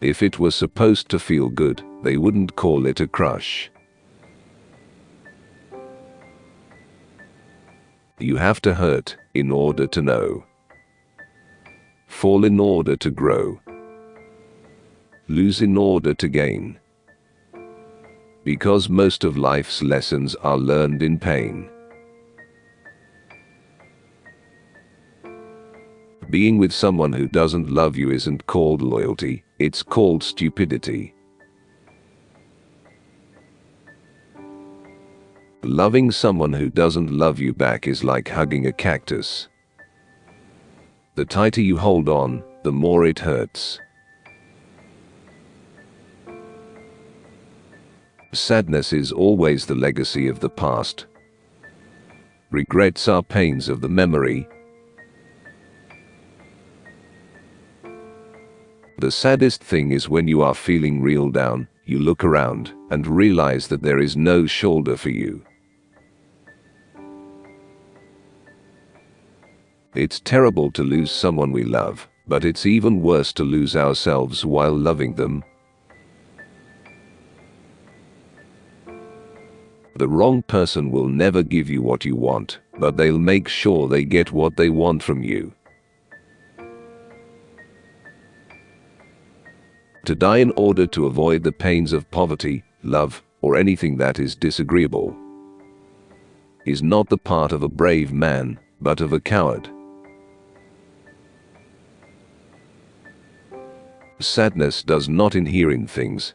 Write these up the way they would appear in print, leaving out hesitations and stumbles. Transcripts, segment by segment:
If it was supposed to feel good, they wouldn't call it a crush. You have to hurt in order to know. Fall in order to grow. Lose in order to gain. Because most of life's lessons are learned in pain. Being with someone who doesn't love you isn't called loyalty, it's called stupidity. Loving someone who doesn't love you back is like hugging a cactus. The tighter you hold on, the more it hurts. Sadness is always the legacy of the past. Regrets are pains of the memory. The saddest thing is when you are feeling real down, you look around and realize that there is no shoulder for you. It's terrible to lose someone we love, but it's even worse to lose ourselves while loving them. The wrong person will never give you what you want, but they'll make sure they get what they want from you. To die in order to avoid the pains of poverty, love, or anything that is disagreeable is not the part of a brave man, but of a coward. Sadness does not inhere in things.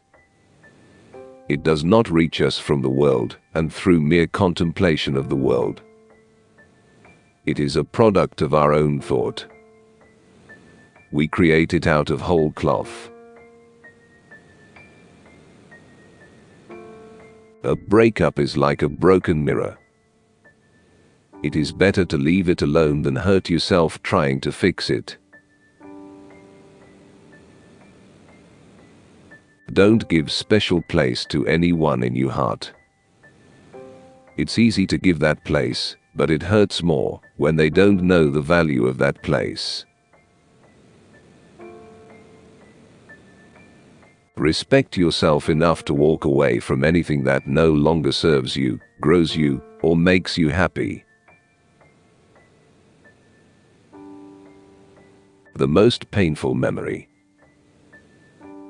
It does not reach us from the world and through mere contemplation of the world. It is a product of our own thought. We create it out of whole cloth. A breakup is like a broken mirror. It is better to leave it alone than hurt yourself trying to fix it. Don't give special place to anyone in your heart. It's easy to give that place, but it hurts more when they don't know the value of that place. Respect yourself enough to walk away from anything that no longer serves you, grows you, or makes you happy. The most painful memory.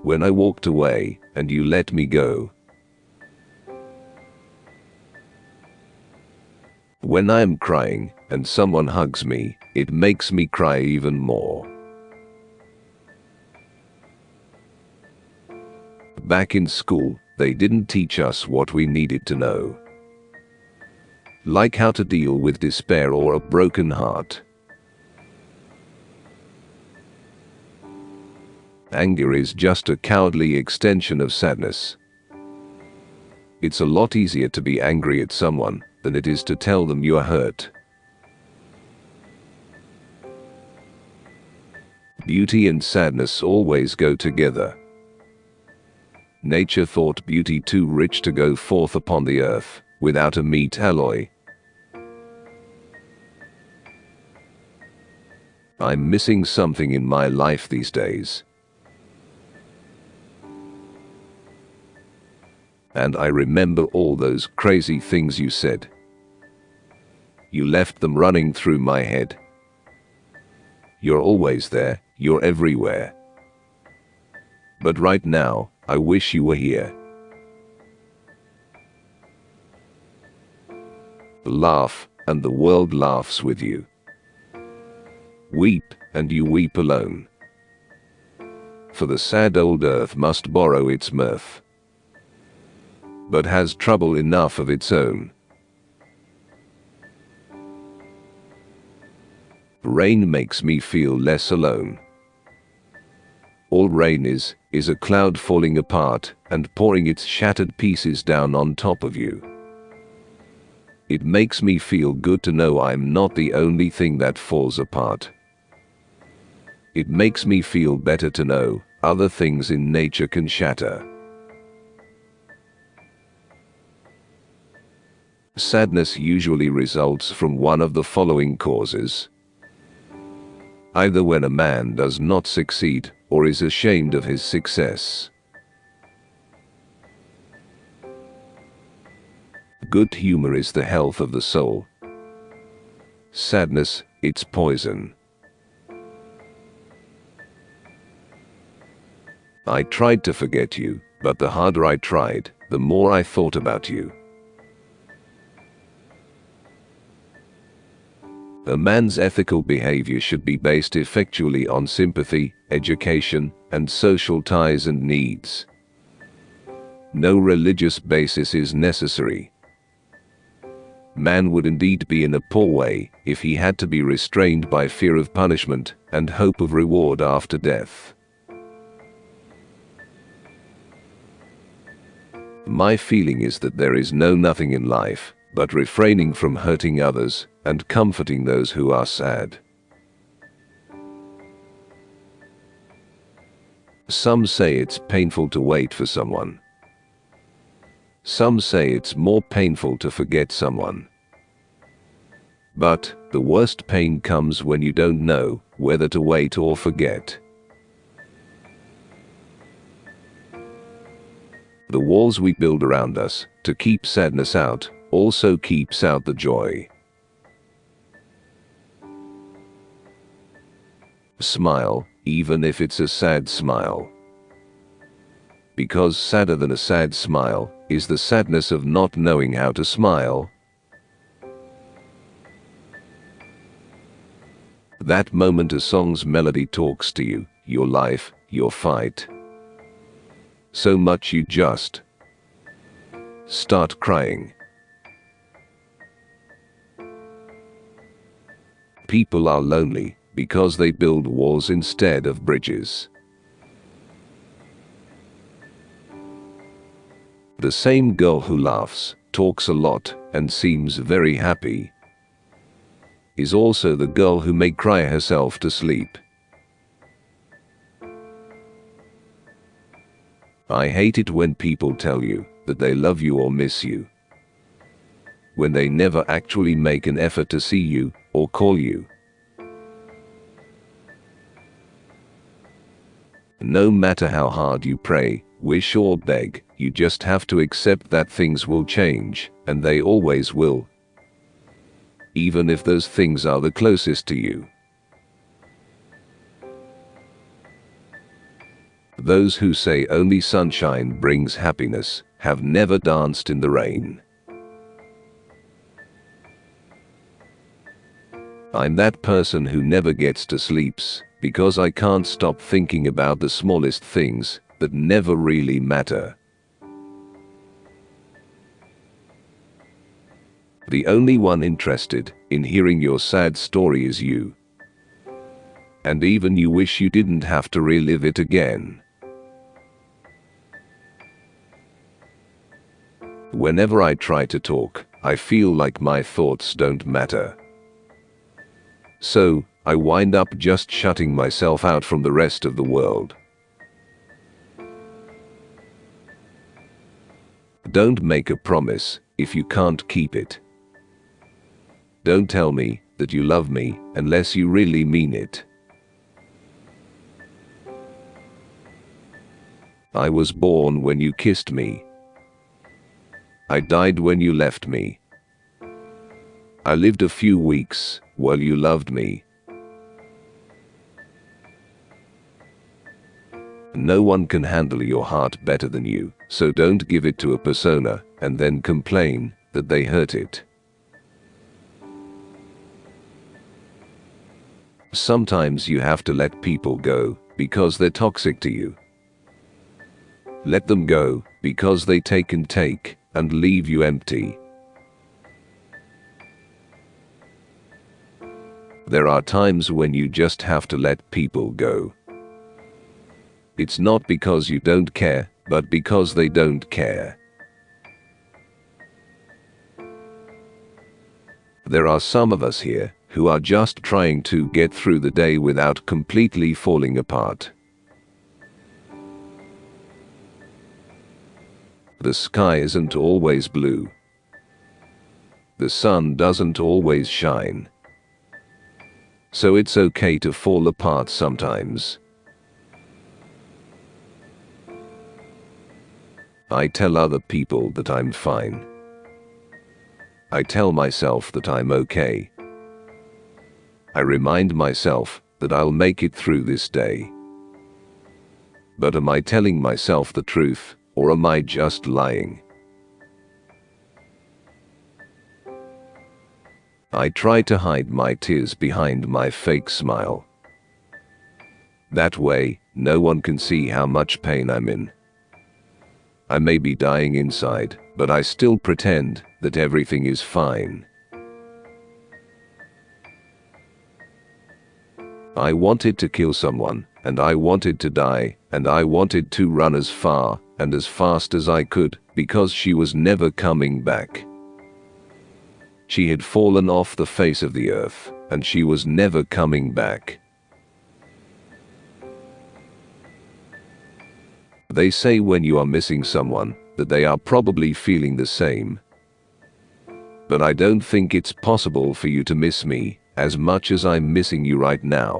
When I walked away, and you let me go. When I am crying, and someone hugs me, it makes me cry even more. Back in school, they didn't teach us what we needed to know. Like how to deal with despair or a broken heart. Anger is just a cowardly extension of sadness. It's a lot easier to be angry at someone than it is to tell them you are hurt. Beauty and sadness always go together. Nature thought beauty too rich to go forth upon the earth without a meet alloy. I'm missing something in my life these days. And I remember all those crazy things you said. You left them running through my head. You're always there, you're everywhere. But right now, I wish you were here. Laugh, and the world laughs with you. Weep, and you weep alone. For the sad old earth must borrow its mirth, but has trouble enough of its own. Rain makes me feel less alone. All rain is a cloud falling apart and pouring its shattered pieces down on top of you. It makes me feel good to know I'm not the only thing that falls apart. It makes me feel better to know other things in nature can shatter. Sadness usually results from one of the following causes. Either when a man does not succeed, or is ashamed of his success. Good humor is the health of the soul. Sadness, it's poison. I tried to forget you, but the harder I tried, the more I thought about you. A man's ethical behavior should be based effectually on sympathy, education, and social ties and needs. No religious basis is necessary. Man would indeed be in a poor way if he had to be restrained by fear of punishment and hope of reward after death. My feeling is that there is no nothing in life but refraining from hurting others and comforting those who are sad. Some say it's painful to wait for someone. Some say it's more painful to forget someone. But the worst pain comes when you don't know whether to wait or forget. The walls we build around us to keep sadness out also keeps out the joy. Smile, even if it's a sad smile. Because sadder than a sad smile is the sadness of not knowing how to smile. That moment a song's melody talks to you, your life, your fight. So much you just start crying. People are lonely because they build walls instead of bridges. The same girl who laughs, talks a lot, and seems very happy is also the girl who may cry herself to sleep. I hate it when people tell you that they love you or miss you, when they never actually make an effort to see you or call you. No matter how hard you pray, wish or beg, you just have to accept that things will change, and they always will. Even if those things are the closest to you. Those who say only sunshine brings happiness have never danced in the rain. I'm that person who never gets to sleep because I can't stop thinking about the smallest things that never really matter. The only one interested in hearing your sad story is you. And even you wish you didn't have to relive it again. Whenever I try to talk, I feel like my thoughts don't matter. So, I wind up just shutting myself out from the rest of the world. Don't make a promise if you can't keep it. Don't tell me that you love me unless you really mean it. I was born when you kissed me. I died when you left me. I lived a few weeks while you loved me. No one can handle your heart better than you, so don't give it to a persona and then complain that they hurt it. Sometimes you have to let people go because they're toxic to you. Let them go because they take and leave you empty. There are times when you just have to let people go. It's not because you don't care, but because they don't care. There are some of us here who are just trying to get through the day without completely falling apart. The sky isn't always blue. The sun doesn't always shine. So it's okay to fall apart sometimes. I tell other people that I'm fine. I tell myself that I'm okay. I remind myself that I'll make it through this day. But am I telling myself the truth, or am I just lying? I try to hide my tears behind my fake smile. That way, no one can see how much pain I'm in. I may be dying inside, but I still pretend that everything is fine. I wanted to kill someone, and I wanted to die, and I wanted to run as far and as fast as I could, because she was never coming back. She had fallen off the face of the earth, and she was never coming back. They say when you are missing someone, that they are probably feeling the same. But I don't think it's possible for you to miss me as much as I'm missing you right now.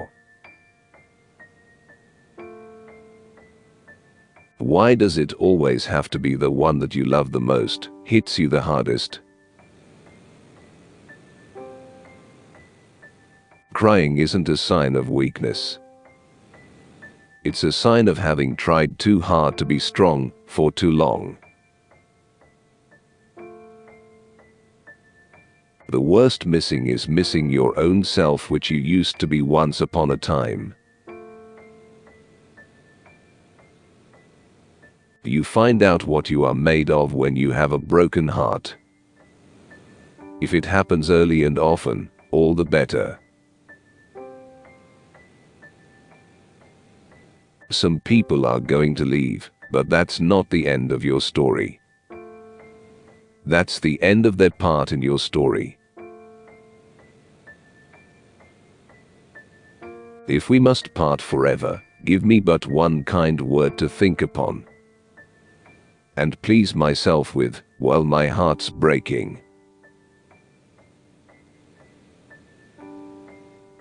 Why does it always have to be the one that you love the most hits you the hardest? Crying isn't a sign of weakness. It's a sign of having tried too hard to be strong for too long. The worst missing is missing your own self, which you used to be once upon a time. You find out what you are made of when you have a broken heart. If it happens early and often, all the better. Some people are going to leave, but that's not the end of your story. That's the end of their part in your story. If we must part forever, give me but one kind word to think upon, and please myself with, while my heart's breaking.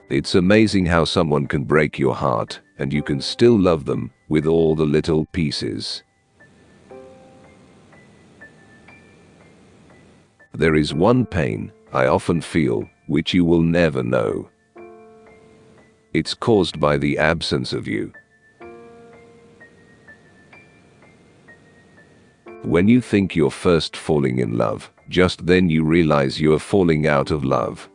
It's amazing how someone can break your heart, and you can still love them with all the little pieces. There is one pain I often feel, which you will never know. It's caused by the absence of you. When you think you're first falling in love, just then you realize you're falling out of love.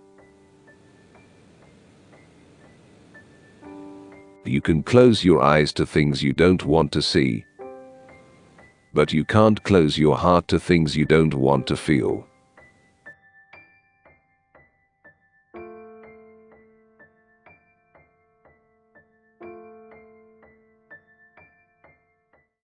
You can close your eyes to things you don't want to see, but you can't close your heart to things you don't want to feel.